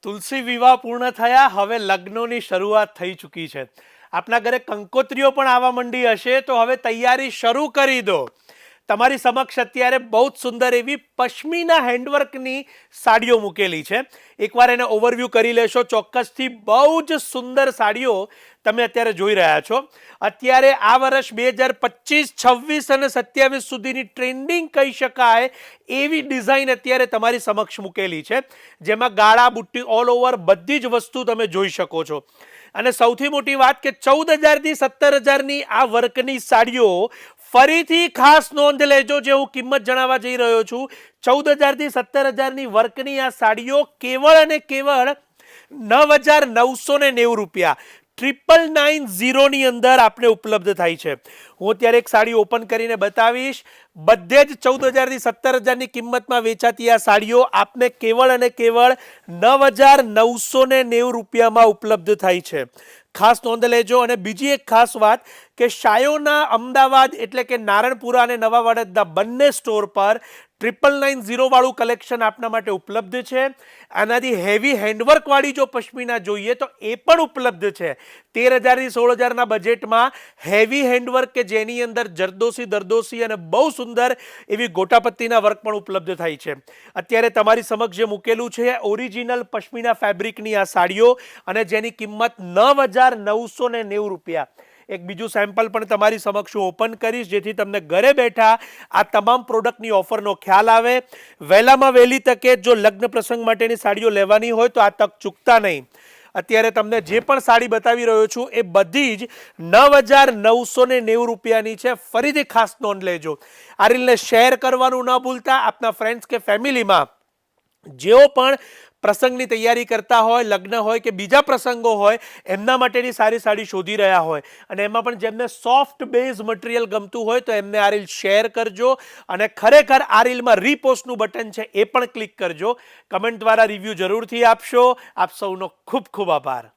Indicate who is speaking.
Speaker 1: તુલસી વિવાહ પૂર્ણ થયા, હવે લગ્નોની શરૂઆત થઈ ચૂકી છે. આપના ઘરે કંકોત્રીઓ પણ આવવા માંડી હશે, તો હવે તૈયારી શરૂ કરી દો. તમારી સમક્ષ અત્યારે બહુ જ સુંદર એવી પશ્મિના હેન્ડવર્કની સાડીઓ મૂકેલી છે. એકવાર એને ઓવરવ્યૂ કરી લેશો. ચોક્કસથી બહુ જ સુંદર સાડીઓ તમે અત્યારે જોઈ રહ્યા છો. અત્યારે આ વર્ષ 2025, 26 અને 27 સુધીની ટ્રેન્ડિંગ કહી શકાય એવી ડિઝાઇન અત્યારે તમારી સમક્ષ મૂકેલી છે, જેમાં ગાળા બુટ્ટી ઓલ ઓવર બધી જ વસ્તુ તમે જોઈ શકો છો. અને સૌથી મોટી વાત કે 14,000થી 17,000ની આ વર્કની સાડીઓ ફરીથી ખાસ નોંધ લેજો, જે હું કિંમત જણાવવા જઈ રહ્યો છું. 14,000થી 17,000ની વર્કની આ સાડીઓ કેવળ અને કેવળ 9,990 રૂપિયા 9,990ની અંદર આપણે ઉપલબ્ધ થાય છે. હું અત્યારે એક સાડી ઓપન કરીને બતાવીશ. બધે જ 14,000થી 17,000ની કિંમતમાં વેચાતી આ સાડીઓ આપને કેવળ અને કેવળ 9,990 રૂપિયામાં ઉપલબ્ધ થાય છે. ખાસ નોંધ લેજો. અને બીજી એક ખાસ વાત કે શાયોના અમદાવાદ એટલે કે નારણપુરા અને નવા વડોદરા બંને સ્ટોર પર 9,990 વાળું કલેક્શન આપના માટે ઉપલબ્ધ છે. આનાથી હેવી હેન્ડવર્કવાળી જો પશ્મિના જોઈએ તો એ પણ ઉપલબ્ધ છે. 13,000થી 16,000ના બજેટમાં હેવી હેન્ડવર્ક કે જેની અંદર જરદોશી, દરદોશી અને બહુ સુંદર એવી ગોટાપત્તીના વર્ક પણ ઉપલબ્ધ થાય છે. અત્યારે તમારી સમક્ષ જે મૂકેલું છે ઓરિજિનલ પશ્મિના ફેબ્રિકની આ સાડીઓ, અને જેની કિંમત 9,990 રૂપિયા. એક બીજું સેમ્પલ પણ તમારી સમક્ષ હું ઓપન કરીશ, જેથી તમને ઘરે બેઠા આ તમામ પ્રોડક્ટની ઓફરનો ખ્યાલ આવે. વહેલામાં વહેલી તકે જો લગ્ન પ્રસંગ માટેની સાડીઓ લેવાની હોય તો આ તક ચૂકતા નહીં. અત્યારે તમને જે પણ સાડી બતાવી રહ્યો છું એ બધી જ 9,990 રૂપિયાની છે. ફરીથી ખાસ નોંધ લેજો. આ રીલને શેર કરવાનું ન ભૂલતા. આપના ફ્રેન્ડ્સ કે ફેમિલીમાં જેઓ પણ પ્રસંગની તૈયારી કરતા હોય, લગ્ન હોય કે બીજા પ્રસંગો હોય, એમના માટેની સારી સાડી શોધી રહ્યા હોય, અને એમાં પણ જેમને સોફ્ટ બેઝ મટીરિયલ ગમતું હોય, તો એમને આ રીલ શેર કરજો. અને ખરેખર આ રીલમાં રીપોસ્ટનું બટન છે એ પણ ક્લિક કરજો. કમેન્ટ દ્વારા રિવ્યૂ જરૂરથી આપશો. આપ સૌનો ખૂબ ખૂબ આભાર.